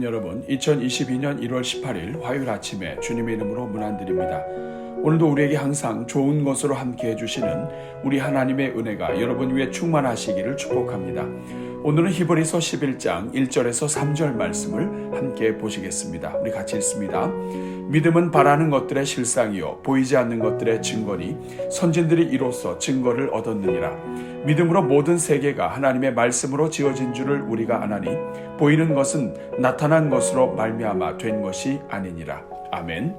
사랑하는 여러분, 2022년 1월 18일 화요일 아침에 주님의 이름으로 문안드립니다. 오늘도 우리에게 항상 좋은 것으로 함께 해주시는 우리 하나님의 은혜가 여러분 위에 충만하시기를 축복합니다. 오늘은 히브리서 11장 1절에서 3절 말씀을 함께 보시겠습니다. 우리 같이 읽습니다. 믿음은 바라는 것들의 실상이요 보이지 않는 것들의 증거니 선진들이 이로써 증거를 얻었느니라. 믿음으로 모든 세계가 하나님의 말씀으로 지어진 줄을 우리가 아나니 보이는 것은 나타난 것으로 말미암아 된 것이 아니니라. 아멘.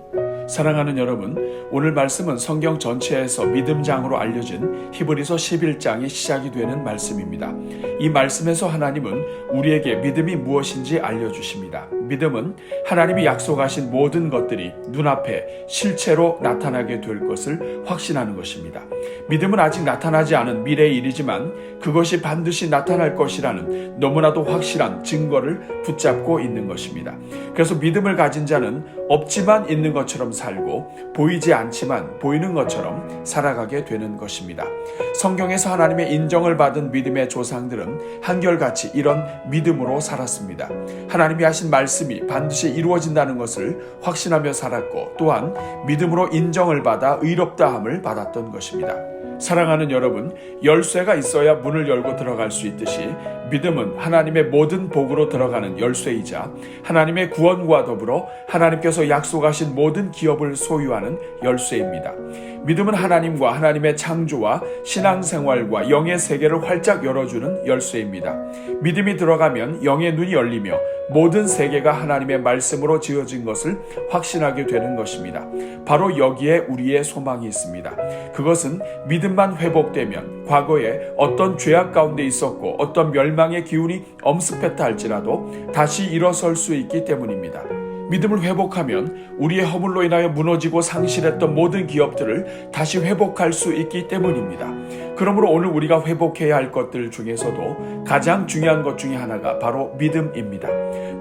사랑하는 여러분, 오늘 말씀은 성경 전체에서 믿음장으로 알려진 히브리서 11장이 시작이 되는 말씀입니다. 이 말씀에서 하나님은 우리에게 믿음이 무엇인지 알려주십니다. 믿음은 하나님이 약속하신 모든 것들이 눈앞에 실체로 나타나게 될 것을 확신하는 것입니다. 믿음은 아직 나타나지 않은 미래의 일이지만 그것이 반드시 나타날 것이라는 너무나도 확실한 증거를 붙잡고 있는 것입니다. 그래서 믿음을 가진 자는 없지만 있는 것처럼 살고 보이지 않지만 보이는 것처럼 살아가게 되는 것입니다. 성경에서 하나님의 인정을 받은 믿음의 조상들은 한결같이 이런 믿음으로 살았습니다. 하나님이 하신 말씀이 반드시 이루어진다는 것을 확신하며 살았고 또한 믿음으로 인정을 받아 의롭다함을 받았던 것입니다. 사랑하는 여러분, 열쇠가 있어야 문을 열고 들어갈 수 있듯이 믿음은 하나님의 모든 복으로 들어가는 열쇠이자 하나님의 구원과 더불어 하나님께서 약속하신 모든 기업을 소유하는 열쇠입니다. 믿음은 하나님과 하나님의 창조와 신앙생활과 영의 세계를 활짝 열어주는 열쇠입니다. 믿음이 들어가면 영의 눈이 열리며 모든 세계가 하나님의 말씀으로 지어진 것을 확신하게 되는 것입니다. 바로 여기에 우리의 소망이 있습니다. 그것은 믿음만 회복되면 과거에 어떤 죄악 가운데 있었고 어떤 멸망의 기운이 엄습했다 할지라도 다시 일어설 수 있기 때문입니다. 믿음을 회복하면 우리의 허물로 인하여 무너지고 상실했던 모든 기업들을 다시 회복할 수 있기 때문입니다. 그러므로 오늘 우리가 회복해야 할 것들 중에서도 가장 중요한 것 중에 하나가 바로 믿음입니다.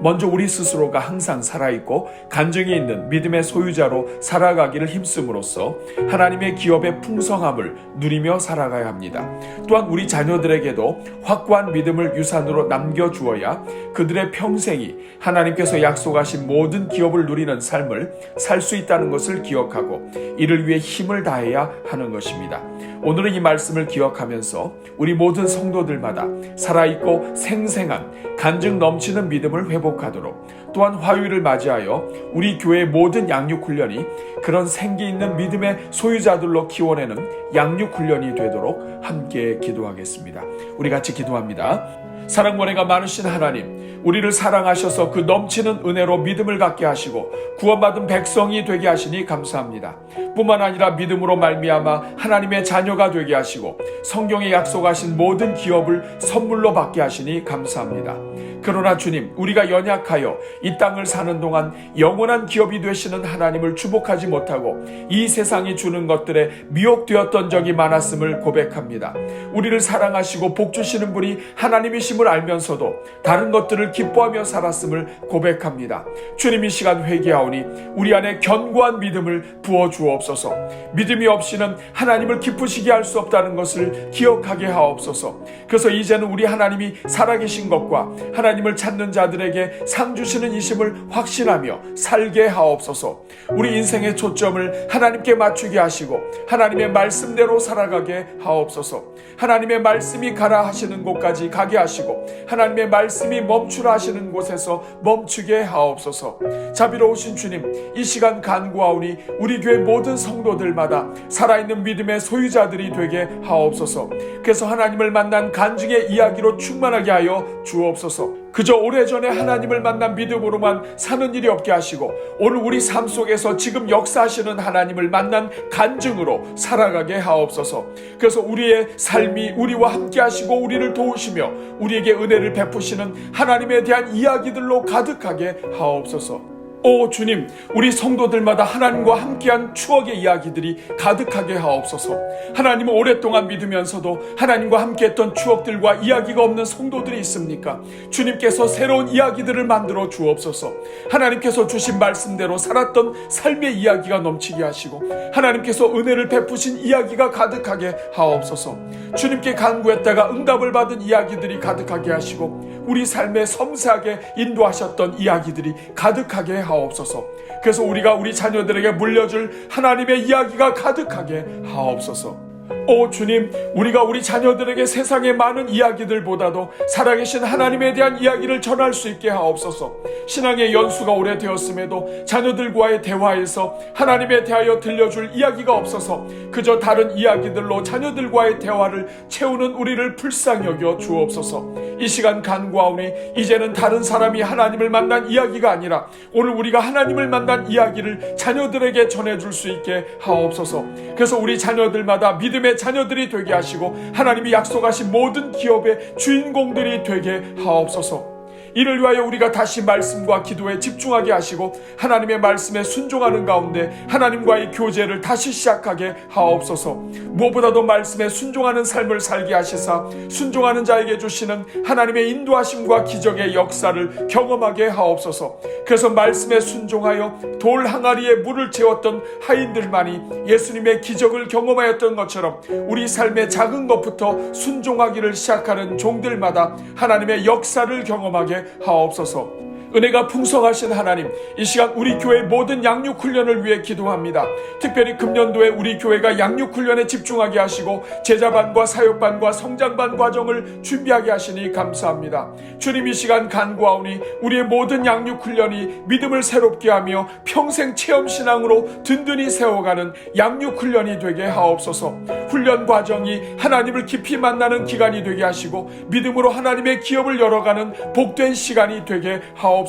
먼저 우리 스스로가 항상 살아있고 간증이 있는 믿음의 소유자로 살아가기를 힘쓰므로써 하나님의 기업의 풍성함을 누리며 살아가야 합니다. 또한 우리 자녀들에게도 확고한 믿음을 유산으로 남겨주어야 그들의 평생이 하나님께서 약속하신 모든 기업을 누리는 삶을 살 수 있다는 것을 기억하고 이를 위해 힘을 다해야 하는 것입니다. 오늘은 이 말씀을 기억하면서 우리 모든 성도들마다 살아있고 생생한 간증 넘치는 믿음을 회복하도록 또한 화요일을 맞이하여 우리 교회의 모든 양육훈련이 그런 생기 있는 믿음의 소유자들로 키워내는 양육훈련이 되도록 함께 기도하겠습니다. 우리 같이 기도합니다. 사랑머리가 많으신 하나님, 우리를 사랑하셔서 그 넘치는 은혜로 믿음을 갖게 하시고 구원받은 백성이 되게 하시니 감사합니다. 뿐만 아니라 믿음으로 말미암아 하나님의 자녀가 되게 하시고 성경에 약속하신 모든 기업을 선물로 받게 하시니 감사합니다. 그러나 주님, 우리가 연약하여 이 땅을 사는 동안 영원한 기업이 되시는 하나님을 주목하지 못하고 이 세상이 주는 것들에 미혹되었던 적이 많았음을 고백합니다. 우리를 사랑하시고 복 주시는 분이 하나님이심을 알면서도 다른 것들을 기뻐하며 살았음을 고백합니다. 주님, 이 시간 회개하오니 우리 안에 견고한 믿음을 부어주옵소서. 믿음이 없이는 하나님을 기쁘시게 할 수 없다는 것을 기억하게 하옵소서. 그래서 이제는 우리 하나님이 살아계신 것과 하나님을 찾는 자들에게 상 주시는 이심을 확신하며 살게 하옵소서. 우리 인생의 초점을 하나님께 맞추게 하시고 하나님의 말씀대로 살아가게 하옵소서. 하나님의 말씀이 가라 하시는 곳까지 가게 하시고 하나님의 말씀이 멈추라 하시는 곳에서 멈추게 하옵소서. 자비로우신 주님, 이 시간 간구하오니 우리 교회 모든 성도들마다 살아있는 믿음의 소유자들이 되게 하옵소서. 그래서 하나님을 만난 간증의 이야기로 충만하게 하여 주옵소서. 그저 오래전에 하나님을 만난 믿음으로만 사는 일이 없게 하시고 오늘 우리 삶 속에서 지금 역사하시는 하나님을 만난 간증으로 살아가게 하옵소서. 그래서 우리의 삶이 우리와 함께 하시고 우리를 도우시며 우리에게 은혜를 베푸시는 하나님에 대한 이야기들로 가득하게 하옵소서. 오 주님, 우리 성도들마다 하나님과 함께한 추억의 이야기들이 가득하게 하옵소서. 하나님을 오랫동안 믿으면서도 하나님과 함께했던 추억들과 이야기가 없는 성도들이 있습니까? 주님께서 새로운 이야기들을 만들어 주옵소서. 하나님께서 주신 말씀대로 살았던 삶의 이야기가 넘치게 하시고 하나님께서 은혜를 베푸신 이야기가 가득하게 하옵소서. 주님께 간구했다가 응답을 받은 이야기들이 가득하게 하시고 우리 삶에 섬세하게 인도하셨던 이야기들이 가득하게 하옵소서. 그래서 우리가 우리 자녀들에게 물려줄 하나님의 이야기가 가득하게 하옵소서. 오 주님, 우리가 우리 자녀들에게 세상의 많은 이야기들보다도 살아계신 하나님에 대한 이야기를 전할 수 있게 하옵소서. 신앙의 연수가 오래되었음에도 자녀들과의 대화에서 하나님에 대하여 들려줄 이야기가 없어서 그저 다른 이야기들로 자녀들과의 대화를 채우는 우리를 불쌍히 여겨 주옵소서. 이 시간 간구하오니 이제는 다른 사람이 하나님을 만난 이야기가 아니라 오늘 우리가 하나님을 만난 이야기를 자녀들에게 전해줄 수 있게 하옵소서. 그래서 우리 자녀들마다 믿음의 자녀들이 되게 하시고 하나님이 약속하신 모든 기업의 주인공들이 되게 하옵소서. 이를 위하여 우리가 다시 말씀과 기도에 집중하게 하시고 하나님의 말씀에 순종하는 가운데 하나님과의 교제를 다시 시작하게 하옵소서. 무엇보다도 말씀에 순종하는 삶을 살게 하시사 순종하는 자에게 주시는 하나님의 인도하심과 기적의 역사를 경험하게 하옵소서. 그래서 말씀에 순종하여 돌 항아리에 물을 채웠던 하인들만이 예수님의 기적을 경험하였던 것처럼 우리 삶의 작은 것부터 순종하기를 시작하는 종들마다 하나님의 역사를 경험하게 하옵소서. 은혜가 풍성하신 하나님, 이 시간 우리 교회 모든 양육훈련을 위해 기도합니다. 특별히 금년도에 우리 교회가 양육훈련에 집중하게 하시고 제자반과 사역반과 성장반 과정을 준비하게 하시니 감사합니다. 주님, 이 시간 간구하오니 우리의 모든 양육훈련이 믿음을 새롭게 하며 평생 체험신앙으로 든든히 세워가는 양육훈련이 되게 하옵소서. 훈련 과정이 하나님을 깊이 만나는 기간이 되게 하시고 믿음으로 하나님의 기업을 열어가는 복된 시간이 되게 하옵소서.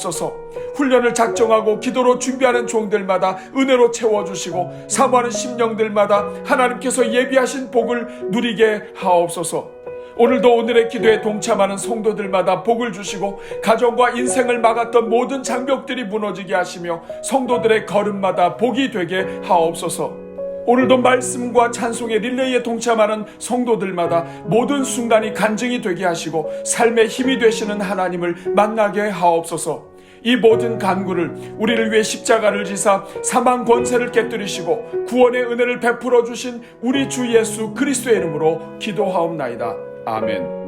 훈련을 작정하고 기도로 준비하는 종들마다 은혜로 채워주시고 사모하는 심령들마다 하나님께서 예비하신 복을 누리게 하옵소서. 오늘도 오늘의 기도에 동참하는 성도들마다 복을 주시고 가정과 인생을 막았던 모든 장벽들이 무너지게 하시며 성도들의 걸음마다 복이 되게 하옵소서. 오늘도 말씀과 찬송의 릴레이에 동참하는 성도들마다 모든 순간이 간증이 되게 하시고 삶의 힘이 되시는 하나님을 만나게 하옵소서. 이 모든 간구를 우리를 위해 십자가를 지사 사망 권세를 깨뜨리시고 구원의 은혜를 베풀어 주신 우리 주 예수 그리스도의 이름으로 기도하옵나이다. 아멘.